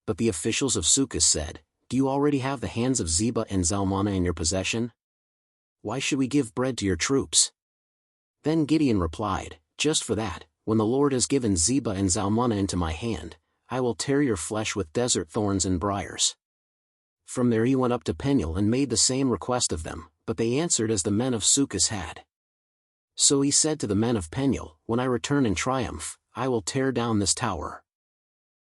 But the officials of Sukkot said, "Do you already have the hands of Zebah and Zalmunna in your possession? Why should we give bread to your troops?" Then Gideon replied, "Just for that, when the Lord has given Zebah and Zalmunna into my hand, I will tear your flesh with desert thorns and briars." From there he went up to Peniel and made the same request of them, but they answered as the men of Sukkot had. So he said to the men of Peniel, "When I return in triumph, I will tear down this tower."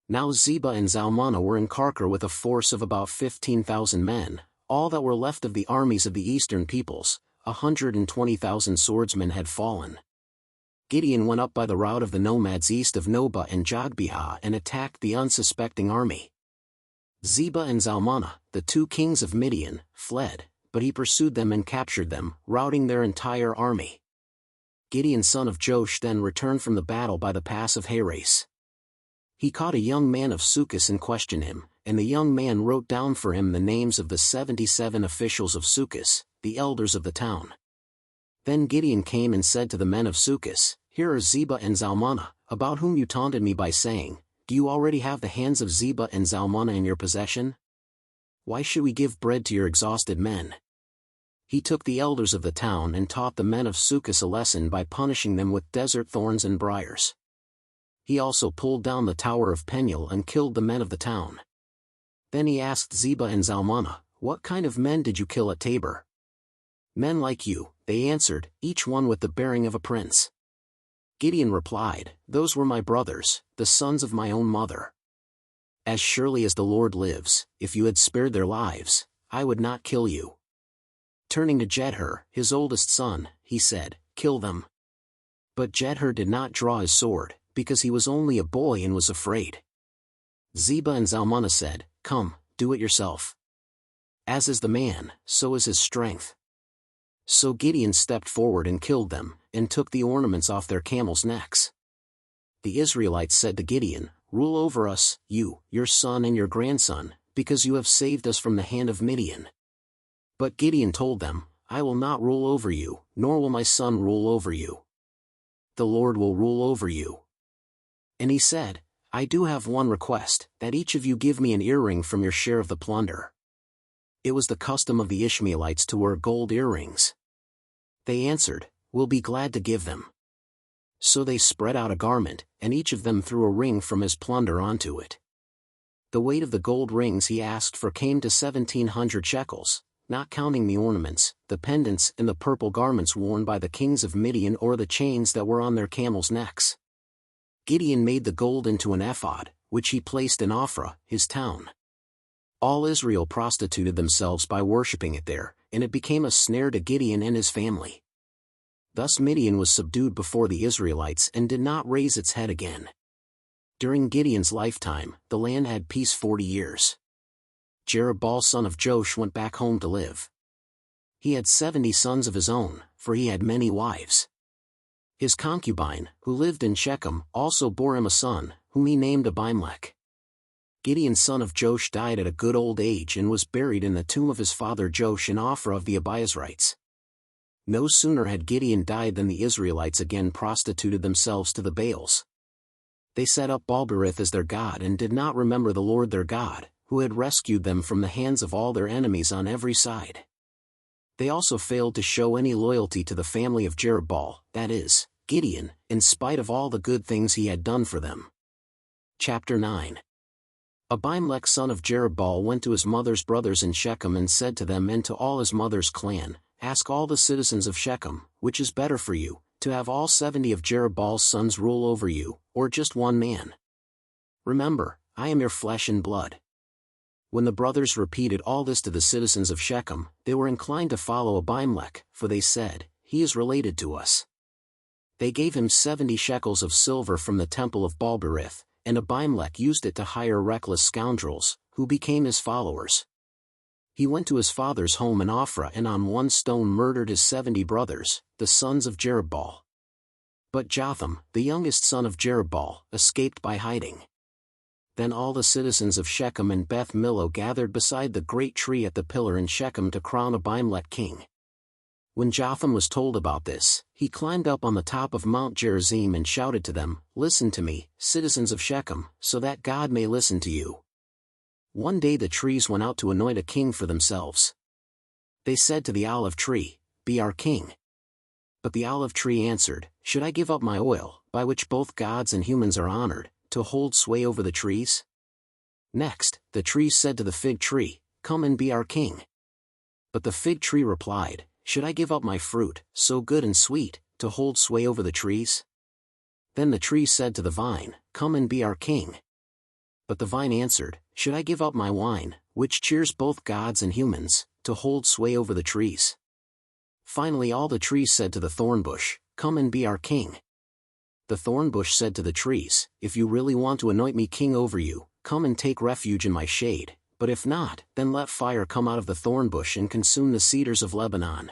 Now Zebah and Zalmunna were in Karkor with a force of about 15,000 men, all that were left of the armies of the eastern peoples. 120,000 swordsmen had fallen. Gideon went up by the route of the nomads east of Nobah and Jogbehah and attacked the unsuspecting army. Zebah and Zalmunna, the two kings of Midian, fled, but he pursued them and captured them, routing their entire army. Gideon son of Joash then returned from the battle by the pass of Heres. He caught a young man of Sukkot and questioned him, and the young man wrote down for him the names of the 77 officials of Sukkot, the elders of the town. Then Gideon came and said to the men of Sukkot, "Here are Zebah and Zalmunna, about whom you taunted me by saying, 'Do you already have the hands of Zebah and Zalmunna in your possession? Why should we give bread to your exhausted men?'" He took the elders of the town and taught the men of Sukkot a lesson by punishing them with desert thorns and briars. He also pulled down the tower of Peniel and killed the men of the town. Then he asked Zebah and Zalmunna, "What kind of men did you kill at Tabor?" "Men like you," they answered, "each one with the bearing of a prince." Gideon replied, "Those were my brothers, the sons of my own mother. As surely as the Lord lives, if you had spared their lives, I would not kill you." Turning to Jedher, his oldest son, he said, "Kill them." But Jedher did not draw his sword, because he was only a boy and was afraid. Zebah and Zalmunna said, "Come, do it yourself. As is the man, so is his strength." So Gideon stepped forward and killed them, and took the ornaments off their camels' necks. The Israelites said to Gideon, "Rule over us, you, your son and your grandson, because you have saved us from the hand of Midian." But Gideon told them, "I will not rule over you, nor will my son rule over you. The Lord will rule over you." And he said, "I do have one request, that each of you give me an earring from your share of the plunder." It was the custom of the Ishmaelites to wear gold earrings. They answered, "We'll be glad to give them." So they spread out a garment, and each of them threw a ring from his plunder onto it. The weight of the gold rings he asked for came to 1,700 shekels, not counting the ornaments, the pendants and the purple garments worn by the kings of Midian or the chains that were on their camels' necks. Gideon made the gold into an ephod, which he placed in Ophrah, his town. All Israel prostituted themselves by worshipping it there, and it became a snare to Gideon and his family. Thus Midian was subdued before the Israelites and did not raise its head again. During Gideon's lifetime, the land had peace 40 years. Jerubbaal son of Joash went back home to live. He had 70 sons of his own, for he had many wives. His concubine, who lived in Shechem, also bore him a son, whom he named Abimelech. Gideon son of Joash died at a good old age and was buried in the tomb of his father Joash in Ophrah of the Abiezrites. No sooner had Gideon died than the Israelites again prostituted themselves to the Baals. They set up Baal-berith as their god and did not remember the Lord their God, who had rescued them from the hands of all their enemies on every side. They also failed to show any loyalty to the family of Jerubbaal, that is, Gideon, in spite of all the good things he had done for them. Chapter 9. Abimelech son of Jerubbaal went to his mother's brothers in Shechem and said to them and to all his mother's clan, "Ask all the citizens of Shechem, which is better for you, to have all 70 of Jerubbaal's sons rule over you, or just one man? Remember, I am your flesh and blood." When the brothers repeated all this to the citizens of Shechem, they were inclined to follow Abimelech, for they said, "He is related to us." They gave him 70 shekels of silver from the temple of Baal-berith, and Abimelech used it to hire reckless scoundrels, who became his followers. He went to his father's home in Ophrah and on one stone murdered his 70 brothers, the sons of Jerubbaal. But Jotham, the youngest son of Jerubbaal, escaped by hiding. Then all the citizens of Shechem and Beth Millo gathered beside the great tree at the pillar in Shechem to crown Abimelech king. When Jotham was told about this, he climbed up on the top of Mount Gerizim and shouted to them, "Listen to me, citizens of Shechem, so that God may listen to you. One day the trees went out to anoint a king for themselves. They said to the olive tree, "Be our king." But the olive tree answered, "Should I give up my oil, by which both gods and humans are honored, to hold sway over the trees?" Next, the trees said to the fig tree, "Come and be our king." But the fig tree replied, "Should I give up my fruit, so good and sweet, to hold sway over the trees?" Then the tree said to the vine, "Come and be our king." But the vine answered, "Should I give up my wine, which cheers both gods and humans, to hold sway over the trees?" Finally all the trees said to the thorn bush, "Come and be our king." The thorn bush said to the trees, "If you really want to anoint me king over you, come and take refuge in my shade, but if not, then let fire come out of the thorn bush and consume the cedars of Lebanon."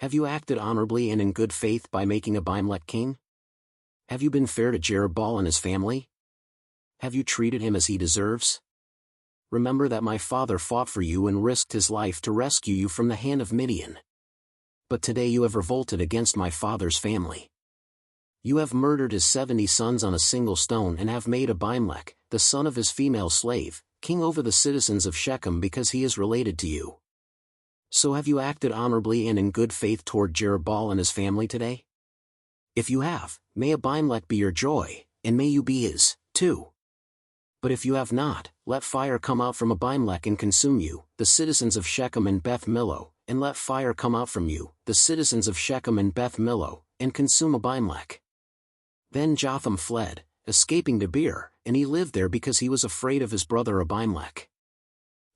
Have you acted honorably and in good faith by making Abimelech king? Have you been fair to Jerubbaal and his family? Have you treated him as he deserves? Remember that my father fought for you and risked his life to rescue you from the hand of Midian. But today you have revolted against my father's family. You have murdered his 70 sons on a single stone and have made Abimelech, the son of his female slave, king over the citizens of Shechem because he is related to you. So have you acted honorably and in good faith toward Jerubbaal and his family today? If you have, may Abimelech be your joy, and may you be his, too. But if you have not, let fire come out from Abimelech and consume you, the citizens of Shechem and Beth Millo, and let fire come out from you, the citizens of Shechem and Beth Millo, and consume Abimelech. Then Jotham fled, escaping to Beer, and he lived there because he was afraid of his brother Abimelech.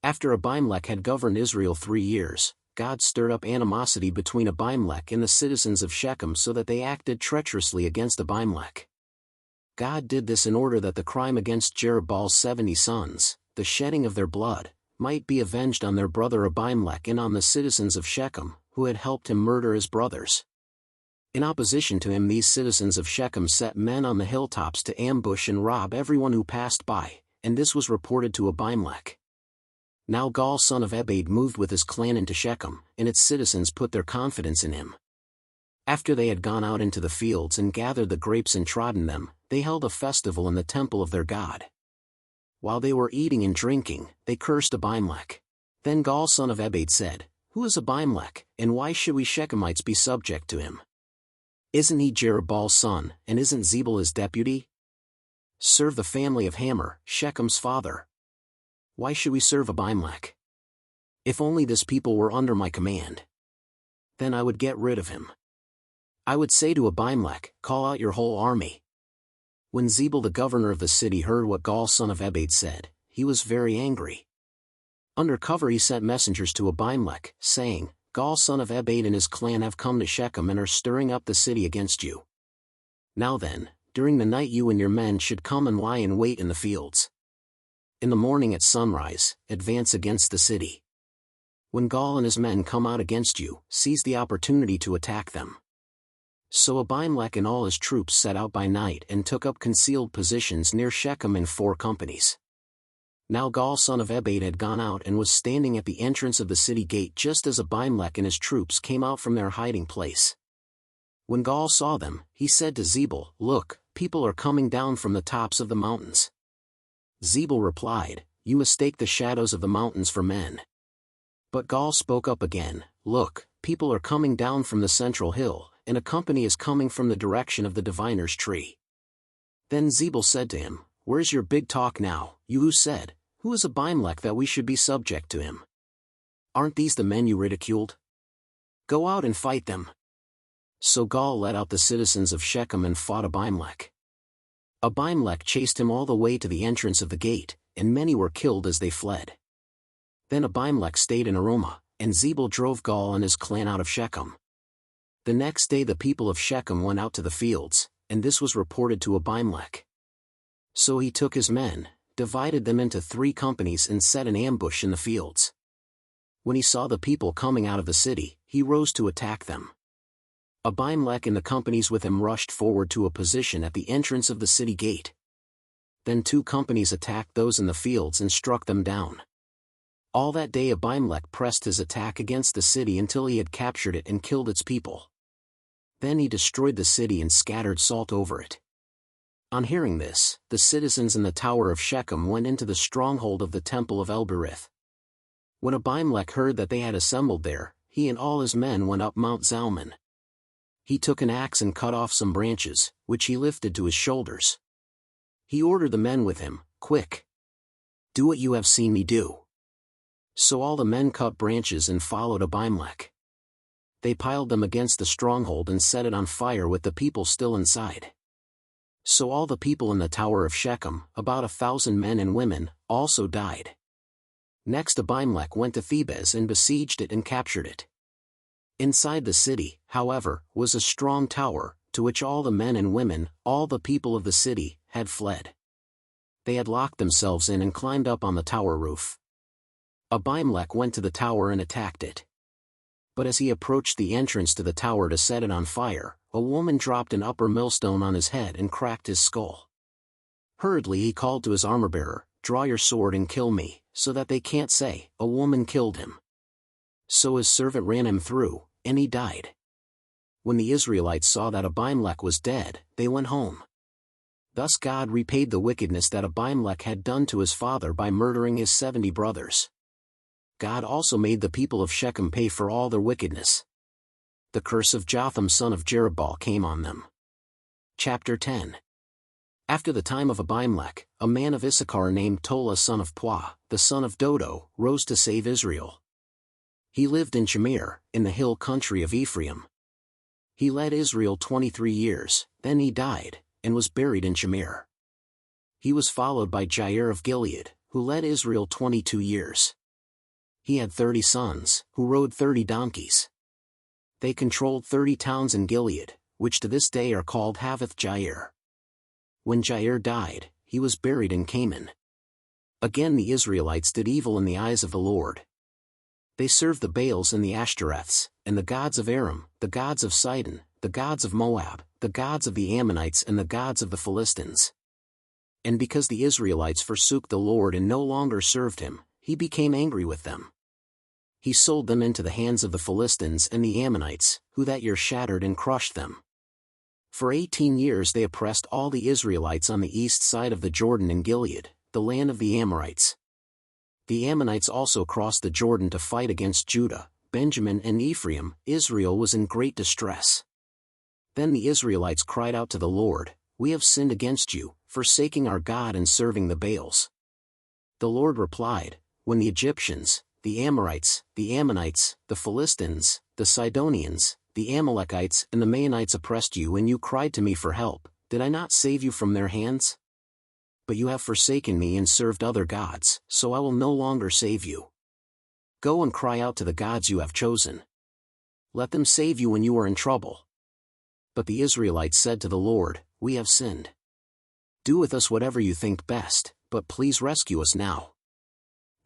After Abimelech had governed Israel 3 years, God stirred up animosity between Abimelech and the citizens of Shechem so that they acted treacherously against Abimelech. God did this in order that the crime against Jerubbaal's 70 sons, the shedding of their blood, might be avenged on their brother Abimelech and on the citizens of Shechem, who had helped him murder his brothers. In opposition to him these citizens of Shechem set men on the hilltops to ambush and rob everyone who passed by, and this was reported to Abimelech. Now Gaal son of Ebed moved with his clan into Shechem, and its citizens put their confidence in him. After they had gone out into the fields and gathered the grapes and trodden them, they held a festival in the temple of their God. While they were eating and drinking, they cursed Abimelech. Then Gaal son of Ebed said, "Who is Abimelech, and why should we Shechemites be subject to him? Isn't he Jerubbaal's son, and isn't Zebul his deputy? Serve the family of Hamor, Shechem's father. Why should we serve Abimelech? If only this people were under my command. Then I would get rid of him. I would say to Abimelech, call out your whole army." When Zebul the governor of the city heard what Gaal son of Ebed said, he was very angry. Under cover he sent messengers to Abimelech, saying, "Gaal son of Ebed and his clan have come to Shechem and are stirring up the city against you. Now then, during the night you and your men should come and lie in wait in the fields. In the morning at sunrise, advance against the city. When Gaal and his men come out against you, seize the opportunity to attack them." So Abimelech and all his troops set out by night and took up concealed positions near Shechem in 4 companies. Now Gaal son of Ebed had gone out and was standing at the entrance of the city gate just as Abimelech and his troops came out from their hiding place. When Gaal saw them, he said to Zebul, "Look, people are coming down from the tops of the mountains." Zebul replied, "You mistake the shadows of the mountains for men." But Gaal spoke up again, "Look, people are coming down from the central hill, and a company is coming from the direction of the diviner's tree." Then Zebul said to him, "Where's your big talk now, you who said, 'Who is Abimelech that we should be subject to him?' Aren't these the men you ridiculed? Go out and fight them." So Gaal led out the citizens of Shechem and fought Abimelech. Abimelech chased him all the way to the entrance of the gate, and many were killed as they fled. Then Abimelech stayed in Arumah, and Zebul drove Gaal and his clan out of Shechem. The next day the people of Shechem went out to the fields, and this was reported to Abimelech. So he took his men, divided them into 3 companies and set an ambush in the fields. When he saw the people coming out of the city, he rose to attack them. Abimelech and the companies with him rushed forward to a position at the entrance of the city gate. Then 2 companies attacked those in the fields and struck them down. All that day Abimelech pressed his attack against the city until he had captured it and killed its people. Then he destroyed the city and scattered salt over it. On hearing this, the citizens in the tower of Shechem went into the stronghold of the temple of Elberith. When Abimelech heard that they had assembled there, he and all his men went up Mount Zalmon. He took an axe and cut off some branches, which he lifted to his shoulders. He ordered the men with him, "Quick! Do what you have seen me do." So all the men cut branches and followed Abimelech. They piled them against the stronghold and set it on fire with the people still inside. So all the people in the tower of Shechem, about 1,000 men and women, also died. Next Abimelech went to Thebez and besieged it and captured it. Inside the city, however, was a strong tower, to which all the men and women, all the people of the city, had fled. They had locked themselves in and climbed up on the tower roof. Abimelech went to the tower and attacked it. But as he approached the entrance to the tower to set it on fire, a woman dropped an upper millstone on his head and cracked his skull. Hurriedly he called to his armor-bearer, "Draw your sword and kill me, so that they can't say, 'A woman killed him.'" So his servant ran him through, and he died. When the Israelites saw that Abimelech was dead, they went home. Thus God repaid the wickedness that Abimelech had done to his father by murdering his 70 brothers. God also made the people of Shechem pay for all their wickedness. The curse of Jotham son of Jerubbaal came on them. Chapter 10. After the time of Abimelech, a man of Issachar named Tola son of Puah, the son of Dodo, rose to save Israel. He lived in Shamir, in the hill country of Ephraim. He led Israel 23 years, then he died, and was buried in Shamir. He was followed by Jair of Gilead, who led Israel 22 years. He had 30 sons, who rode 30 donkeys. They controlled 30 towns in Gilead, which to this day are called Havoth Jair. When Jair died, he was buried in Canaan. Again the Israelites did evil in the eyes of the Lord. They served the Baals and the Ashtoreths, and the gods of Aram, the gods of Sidon, the gods of Moab, the gods of the Ammonites and the gods of the Philistines. And because the Israelites forsook the Lord and no longer served him, he became angry with them. He sold them into the hands of the Philistines and the Ammonites, who that year shattered and crushed them. For 18 years they oppressed all the Israelites on the east side of the Jordan in Gilead, the land of the Amorites. The Ammonites also crossed the Jordan to fight against Judah, Benjamin and Ephraim. Israel was in great distress. Then the Israelites cried out to the Lord, "We have sinned against you, forsaking our God and serving the Baals." The Lord replied, "When the Egyptians, the Amorites, the Ammonites, the Philistines, the Sidonians, the Amalekites and the Maonites oppressed you and you cried to me for help, did I not save you from their hands? But you have forsaken me and served other gods, so I will no longer save you. Go and cry out to the gods you have chosen. Let them save you when you are in trouble." But the Israelites said to the Lord, "We have sinned. Do with us whatever you think best, but please rescue us now."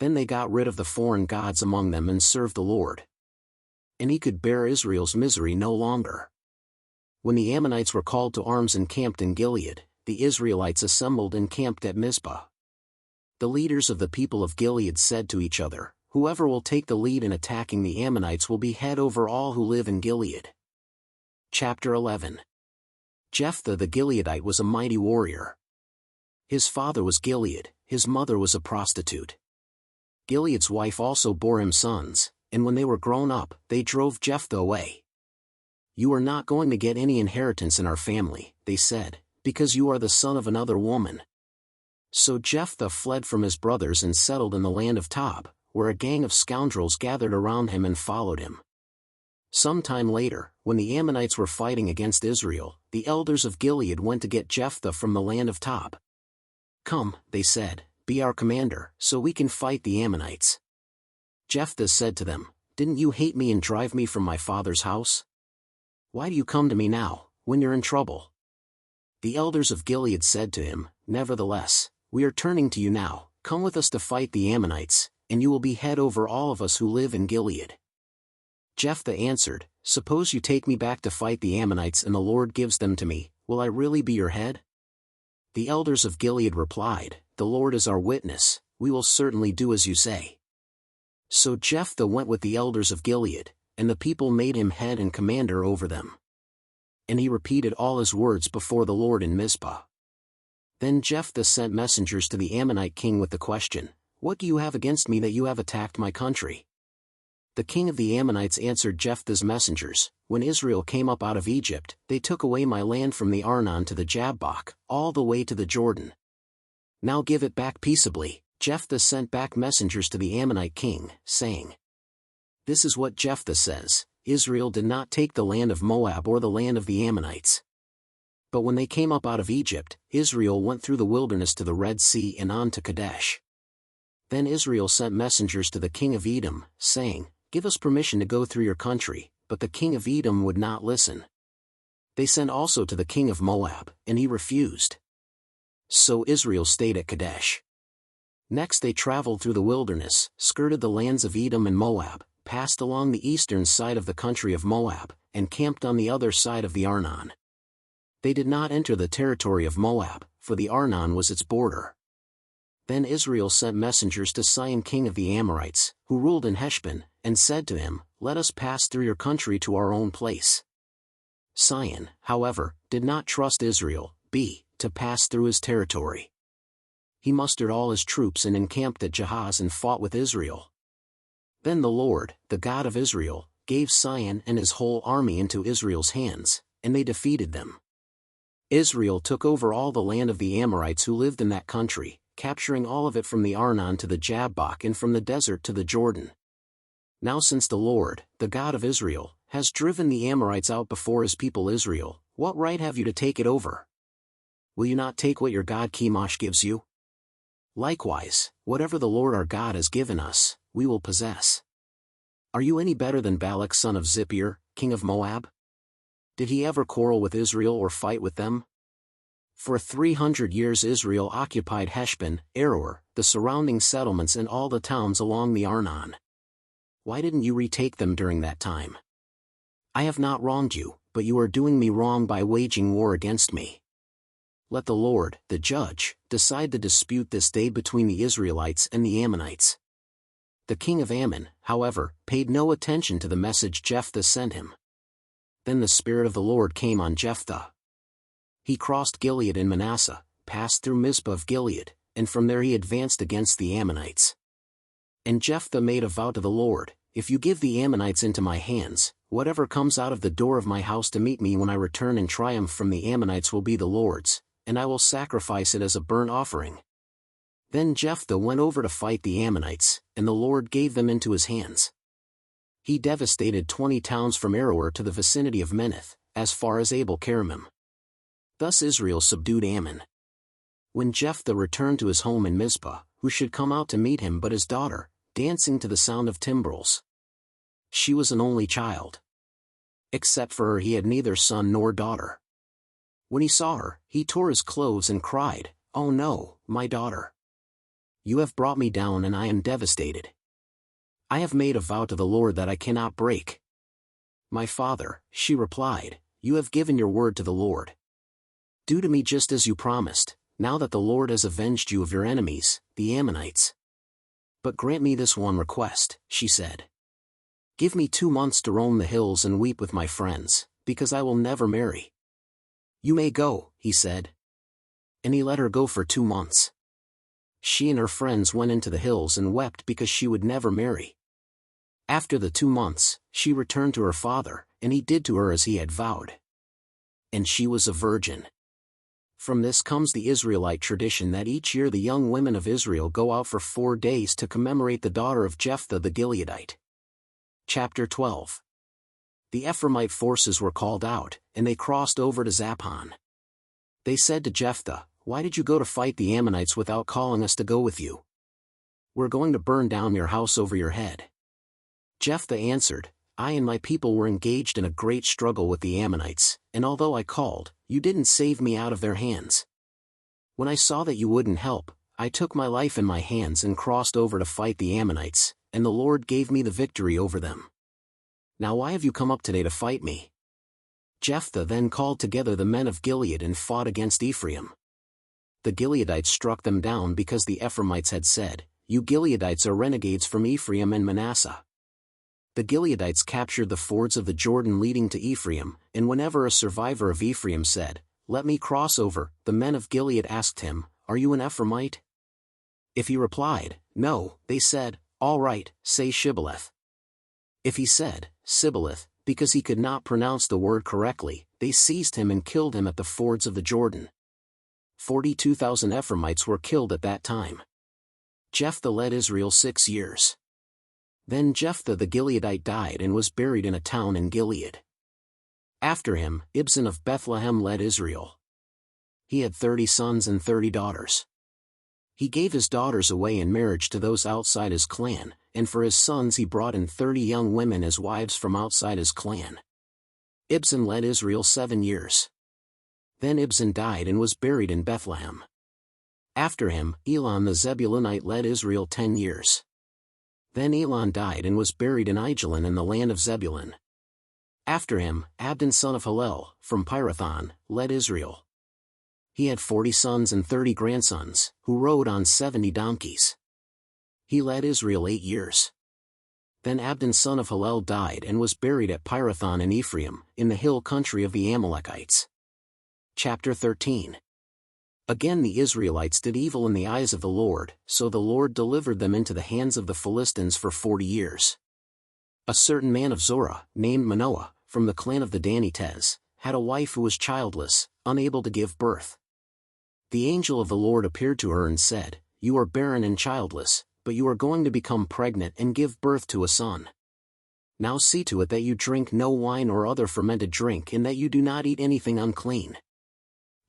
Then they got rid of the foreign gods among them and served the Lord. And he could bear Israel's misery no longer. When the Ammonites were called to arms and camped in Gilead, the Israelites assembled and camped at Mizpah. The leaders of the people of Gilead said to each other, "Whoever will take the lead in attacking the Ammonites will be head over all who live in Gilead." Chapter 11. Jephthah the Gileadite was a mighty warrior. His father was Gilead, his mother was a prostitute. Gilead's wife also bore him sons, and when they were grown up, they drove Jephthah away. "You are not going to get any inheritance in our family," they said, "because you are the son of another woman." So Jephthah fled from his brothers and settled in the land of Tob, where a gang of scoundrels gathered around him and followed him. Some time later, when the Ammonites were fighting against Israel, the elders of Gilead went to get Jephthah from the land of Tob. "Come," they said, "be our commander, so we can fight the Ammonites." Jephthah said to them, "Didn't you hate me and drive me from my father's house? Why do you come to me now, when you're in trouble?" The elders of Gilead said to him, "Nevertheless, we are turning to you now, come with us to fight the Ammonites, and you will be head over all of us who live in Gilead." Jephthah answered, "Suppose you take me back to fight the Ammonites and the Lord gives them to me, will I really be your head?" The elders of Gilead replied, "The Lord is our witness, we will certainly do as you say." So Jephthah went with the elders of Gilead, and the people made him head and commander over them. And he repeated all his words before the Lord in Mizpah. Then Jephthah sent messengers to the Ammonite king with the question, "What do you have against me that you have attacked my country?" The king of the Ammonites answered Jephthah's messengers, "When Israel came up out of Egypt, they took away my land from the Arnon to the Jabbok, all the way to the Jordan. Now give it back peaceably." Jephthah sent back messengers to the Ammonite king, saying, "This is what Jephthah says, Israel did not take the land of Moab or the land of the Ammonites. But when they came up out of Egypt, Israel went through the wilderness to the Red Sea and on to Kadesh. Then Israel sent messengers to the king of Edom, saying, 'Give us permission to go through your country,' but the king of Edom would not listen. They sent also to the king of Moab, and he refused. So Israel stayed at Kadesh. Next they traveled through the wilderness, skirted the lands of Edom and Moab, passed along the eastern side of the country of Moab, and camped on the other side of the Arnon. They did not enter the territory of Moab, for the Arnon was its border. Then Israel sent messengers to Sihon king of the Amorites, who ruled in Heshbon, and said to him, 'Let us pass through your country to our own place.' Sihon, however, did not trust Israel, to pass through his territory. He mustered all his troops and encamped at Jahaz and fought with Israel. Then the Lord, the God of Israel, gave Sihon and his whole army into Israel's hands, and they defeated them. Israel took over all the land of the Amorites who lived in that country, capturing all of it from the Arnon to the Jabbok and from the desert to the Jordan. Now since the Lord, the God of Israel, has driven the Amorites out before his people Israel, what right have you to take it over? Will you not take what your god Chemosh gives you? Likewise, whatever the Lord our God has given us, we will possess. Are you any better than Balak son of Zippor, king of Moab? Did he ever quarrel with Israel or fight with them? For 300 years Israel occupied Heshbon, Aroer, the surrounding settlements and all the towns along the Arnon. Why didn't you retake them during that time? I have not wronged you, but you are doing me wrong by waging war against me. Let the Lord, the judge, decide the dispute this day between the Israelites and the Ammonites." The king of Ammon, however, paid no attention to the message Jephthah sent him. Then the Spirit of the Lord came on Jephthah. He crossed Gilead and Manasseh, passed through Mizpah of Gilead, and from there he advanced against the Ammonites. And Jephthah made a vow to the Lord, "If you give the Ammonites into my hands, whatever comes out of the door of my house to meet me when I return in triumph from the Ammonites will be the Lord's, and I will sacrifice it as a burnt offering." Then Jephthah went over to fight the Ammonites, and the Lord gave them into his hands. He devastated 20 towns from Aroer to the vicinity of Minnith, as far as Abel-keramim. Thus Israel subdued Ammon. When Jephthah returned to his home in Mizpah, who should come out to meet him but his daughter, dancing to the sound of timbrels? She was an only child. Except for her he had neither son nor daughter. When he saw her, he tore his clothes and cried, "Oh no, my daughter! You have brought me down and I am devastated. I have made a vow to the Lord that I cannot break." "My father," she replied, "you have given your word to the Lord. Do to me just as you promised, now that the Lord has avenged you of your enemies, the Ammonites. But grant me this one request," she said. "Give me 2 months to roam the hills and weep with my friends, because I will never marry." "You may go," he said. And he let her go for 2 months. She and her friends went into the hills and wept because she would never marry. After the 2 months, she returned to her father, and he did to her as he had vowed. And she was a virgin. From this comes the Israelite tradition that each year the young women of Israel go out for 4 days to commemorate the daughter of Jephthah the Gileadite. Chapter 12. The Ephraimite forces were called out, and they crossed over to Zaphon. They said to Jephthah, "Why did you go to fight the Ammonites without calling us to go with you? We're going to burn down your house over your head." Jephthah answered, "I and my people were engaged in a great struggle with the Ammonites, and although I called, you didn't save me out of their hands. When I saw that you wouldn't help, I took my life in my hands and crossed over to fight the Ammonites, and the Lord gave me the victory over them. Now why have you come up today to fight me?" Jephthah then called together the men of Gilead and fought against Ephraim. The Gileadites struck them down because the Ephraimites had said, "You Gileadites are renegades from Ephraim and Manasseh." The Gileadites captured the fords of the Jordan leading to Ephraim, and whenever a survivor of Ephraim said, "Let me cross over." The men of Gilead asked him, "Are you an Ephraimite?" If he replied, "No," they said, "All right, say Shibboleth." If he said, Sibboleth, because he could not pronounce the word correctly, they seized him and killed him at the fords of the Jordan. 42,000 Ephraimites were killed at that time. Jephthah led Israel 6 years. Then Jephthah the Gileadite died and was buried in a town in Gilead. After him, Ibzan of Bethlehem led Israel. He had 30 sons and 30 daughters. He gave his daughters away in marriage to those outside his clan, and for his sons he brought in 30 young women as wives from outside his clan. Ibzan led Israel 7 years. Then Ibzan died and was buried in Bethlehem. After him, Elon the Zebulunite led Israel 10 years. Then Elon died and was buried in Aijalon in the land of Zebulun. After him, Abdon son of Hillel, from Pirathon, led Israel. He had 40 sons and 30 grandsons, who rode on 70 donkeys. He led Israel 8 years. Then Abdon son of Hillel died and was buried at Pirathon in Ephraim, in the hill country of the Amalekites. Chapter 13. Again the Israelites did evil in the eyes of the Lord, so the Lord delivered them into the hands of the Philistines for 40 years. A certain man of Zorah, named Manoah, from the clan of the Danites, had a wife who was childless, unable to give birth. The angel of the Lord appeared to her and said, "You are barren and childless, but you are going to become pregnant and give birth to a son. Now see to it that you drink no wine or other fermented drink and that you do not eat anything unclean.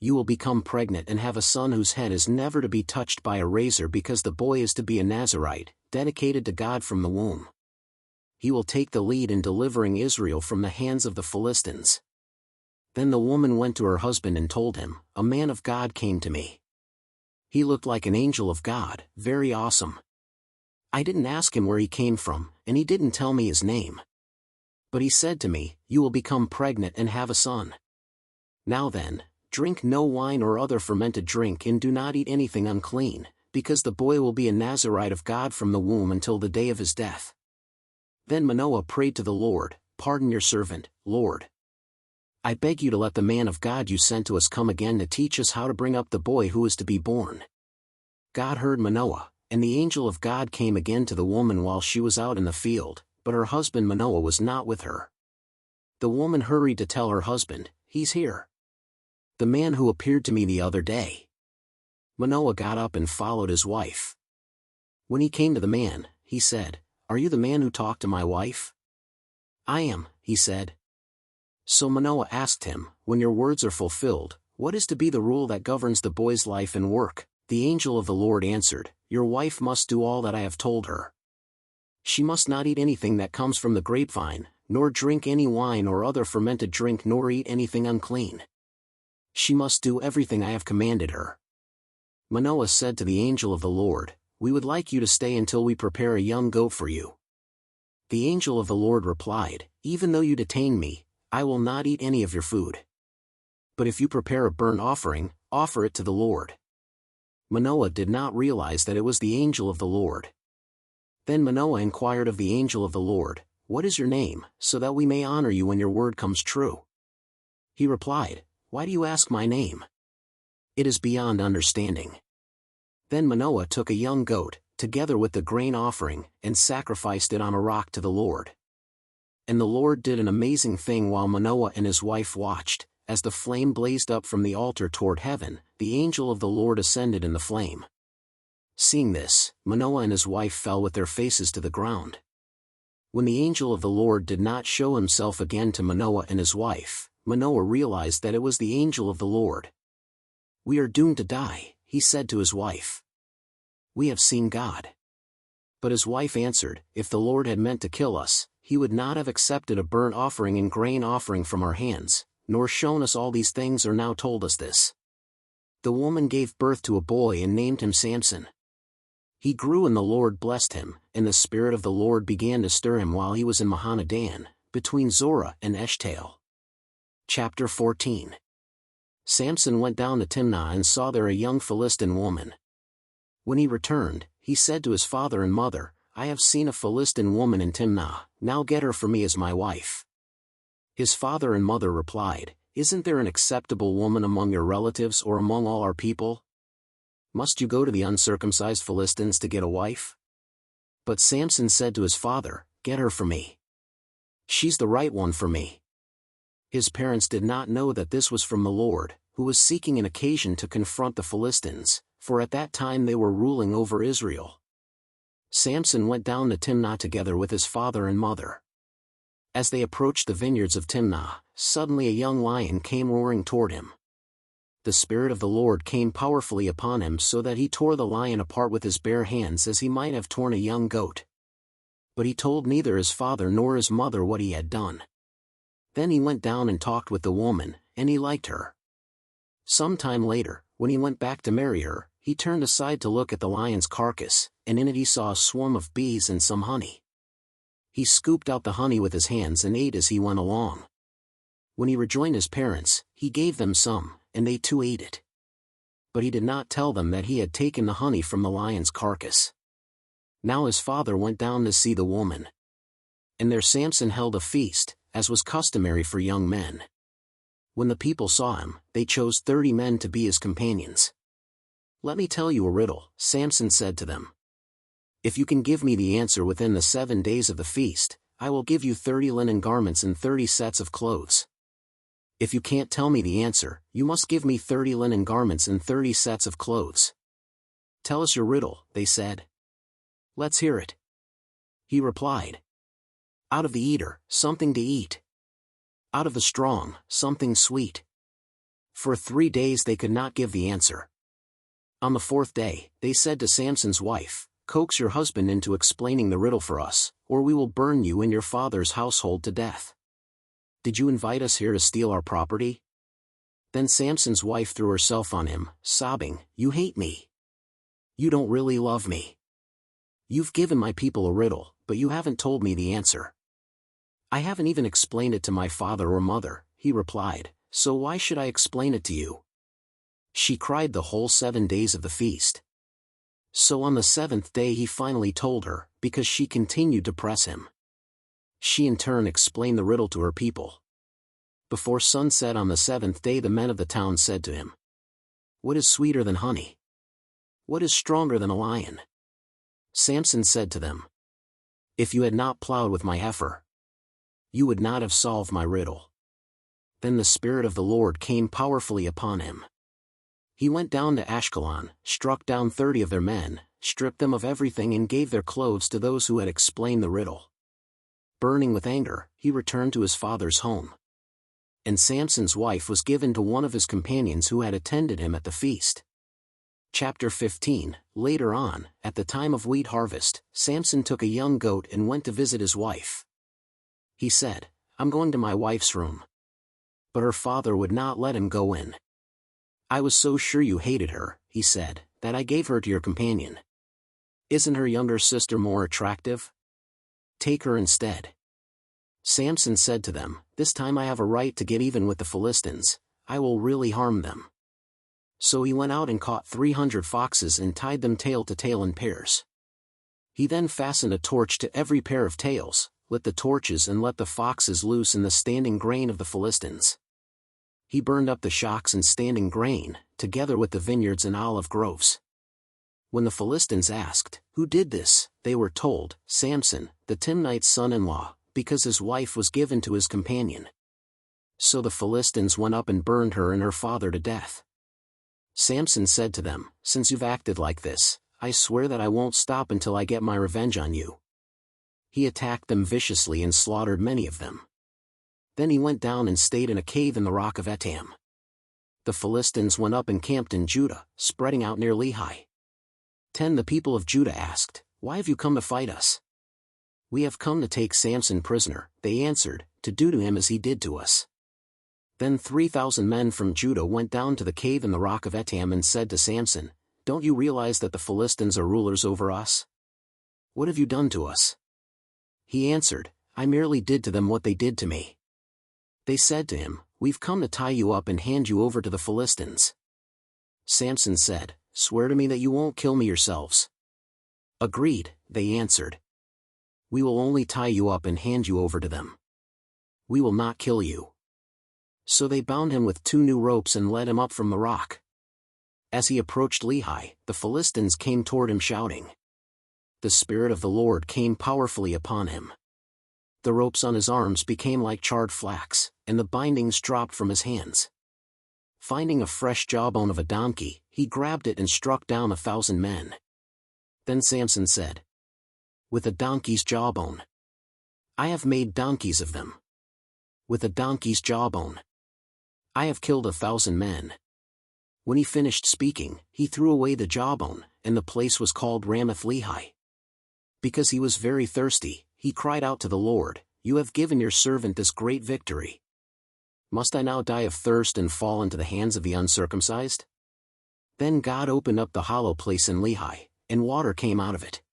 You will become pregnant and have a son whose head is never to be touched by a razor because the boy is to be a Nazirite, dedicated to God from the womb. He will take the lead in delivering Israel from the hands of the Philistines." Then the woman went to her husband and told him, "A man of God came to me. He looked like an angel of God, very awesome. I didn't ask him where he came from, and he didn't tell me his name. But he said to me, 'You will become pregnant and have a son. Now then, drink no wine or other fermented drink and do not eat anything unclean, because the boy will be a Nazirite of God from the womb until the day of his death.' Then Manoah prayed to the Lord, 'Pardon your servant, Lord. I beg you to let the man of God you sent to us come again to teach us how to bring up the boy who is to be born.' God heard Manoah, and the angel of God came again to the woman while she was out in the field, but her husband Manoah was not with her. The woman hurried to tell her husband, 'He's here. The man who appeared to me the other day.' Manoah got up and followed his wife. When he came to the man, he said, 'Are you the man who talked to my wife?' 'I am,' he said. So Manoah asked him, 'When your words are fulfilled, what is to be the rule that governs the boy's life and work?' The angel of the Lord answered, 'Your wife must do all that I have told her. She must not eat anything that comes from the grapevine, nor drink any wine or other fermented drink nor eat anything unclean. She must do everything I have commanded her.' Manoah said to the angel of the Lord, 'We would like you to stay until we prepare a young goat for you.' The angel of the Lord replied, 'Even though you detain me, I will not eat any of your food. But if you prepare a burnt offering, offer it to the Lord.' Manoah did not realize that it was the angel of the Lord. Then Manoah inquired of the angel of the Lord, 'What is your name, so that we may honor you when your word comes true?' He replied, 'Why do you ask my name? It is beyond understanding.' Then Manoah took a young goat, together with the grain offering, and sacrificed it on a rock to the Lord. And the Lord did an amazing thing while Manoah and his wife watched. As the flame blazed up from the altar toward heaven, the angel of the Lord ascended in the flame. Seeing this, Manoah and his wife fell with their faces to the ground. When the angel of the Lord did not show himself again to Manoah and his wife, Manoah realized that it was the angel of the Lord. 'We are doomed to die,' he said to his wife. 'We have seen God.' But his wife answered, 'If the Lord had meant to kill us, he would not have accepted a burnt offering and grain offering from our hands, nor shown us all these things or now told us this.' The woman gave birth to a boy and named him Samson. He grew and the Lord blessed him, and the Spirit of the Lord began to stir him while he was in Mahanadan, between Zorah and Eshtaol. Chapter 14. Samson went down to Timnah and saw there a young Philistine woman. When he returned, he said to his father and mother, 'I have seen a Philistine woman in Timnah, now get her for me as my wife.' His father and mother replied, "Isn't there an acceptable woman among your relatives or among all our people? Must you go to the uncircumcised Philistines to get a wife?" But Samson said to his father, "Get her for me. She's the right one for me." His parents did not know that this was from the Lord, who was seeking an occasion to confront the Philistines, for at that time they were ruling over Israel. Samson went down to Timnah together with his father and mother. As they approached the vineyards of Timnah, suddenly a young lion came roaring toward him. The Spirit of the Lord came powerfully upon him so that he tore the lion apart with his bare hands as he might have torn a young goat. But he told neither his father nor his mother what he had done. Then he went down and talked with the woman, and he liked her. Some time later, when he went back to marry her, he turned aside to look at the lion's carcass, and in it he saw a swarm of bees and some honey. He scooped out the honey with his hands and ate as he went along. When he rejoined his parents, he gave them some, and they too ate it. But he did not tell them that he had taken the honey from the lion's carcass. Now his father went down to see the woman. And there Samson held a feast, as was customary for young men. When the people saw him, they chose 30 men to be his companions. "Let me tell you a riddle," Samson said to them. "If you can give me the answer within the 7 days of the feast, I will give you 30 linen garments and 30 sets of clothes. If you can't tell me the answer, you must give me 30 linen garments and 30 sets of clothes." "Tell us your riddle," they said. "Let's hear it." He replied. "Out of the eater, something to eat. Out of the strong, something sweet." For 3 days they could not give the answer. On the 4th day, they said to Samson's wife, "Coax your husband into explaining the riddle for us, or we will burn you and your father's household to death. Did you invite us here to steal our property?" Then Samson's wife threw herself on him, sobbing, "You hate me. You don't really love me. You've given my people a riddle, but you haven't told me the answer." "I haven't even explained it to my father or mother," he replied, "so why should I explain it to you?" She cried the whole 7 days of the feast. So on the 7th day he finally told her, because she continued to press him. She in turn explained the riddle to her people. Before sunset on the 7th day the men of the town said to him, "What is sweeter than honey? What is stronger than a lion?" Samson said to them, "If you had not plowed with my heifer, you would not have solved my riddle." Then the Spirit of the Lord came powerfully upon him. He went down to Ashkelon, struck down 30 of their men, stripped them of everything and gave their clothes to those who had explained the riddle. Burning with anger, he returned to his father's home. And Samson's wife was given to one of his companions who had attended him at the feast. Chapter 15. Later on, at the time of wheat harvest, Samson took a young goat and went to visit his wife. He said, "I'm going to my wife's room." But her father would not let him go in. "I was so sure you hated her," he said, "that I gave her to your companion. Isn't her younger sister more attractive? Take her instead." Samson said to them, "This time I have a right to get even with the Philistines. I will really harm them." So he went out and caught 300 foxes and tied them tail to tail in pairs. He then fastened a torch to every pair of tails, lit the torches and let the foxes loose in the standing grain of the Philistines. He burned up the shocks and standing grain, together with the vineyards and olive groves. When the Philistines asked, "Who did this?" they were told, "Samson, the Timnite's son-in-law, because his wife was given to his companion." So the Philistines went up and burned her and her father to death. Samson said to them, "Since you've acted like this, I swear that I won't stop until I get my revenge on you." He attacked them viciously and slaughtered many of them. Then he went down and stayed in a cave in the rock of Etam. The Philistines went up and camped in Judah, spreading out near Lehi. The people of Judah asked, "Why have you come to fight us?" "We have come to take Samson prisoner," they answered, "to do to him as he did to us." Then 3,000 men from Judah went down to the cave in the rock of Etam and said to Samson, "Don't you realize that the Philistines are rulers over us? What have you done to us?" He answered, "I merely did to them what they did to me." They said to him, "We've come to tie you up and hand you over to the Philistines." Samson said, "Swear to me that you won't kill me yourselves." "Agreed," they answered. "We will only tie you up and hand you over to them. We will not kill you." So they bound him with 2 new ropes and led him up from the rock. As he approached Lehi, the Philistines came toward him shouting. The Spirit of the Lord came powerfully upon him. The ropes on his arms became like charred flax, and the bindings dropped from his hands. Finding a fresh jawbone of a donkey, he grabbed it and struck down 1,000 men. Then Samson said, "With a donkey's jawbone. I have made donkeys of them. With a donkey's jawbone. I have killed 1,000 men." When he finished speaking, he threw away the jawbone, and the place was called Ramath-Lehi. Because he was very thirsty, he cried out to the Lord, "You have given your servant this great victory. Must I now die of thirst and fall into the hands of the uncircumcised?" Then God opened up the hollow place in Lehi, and water came out of it.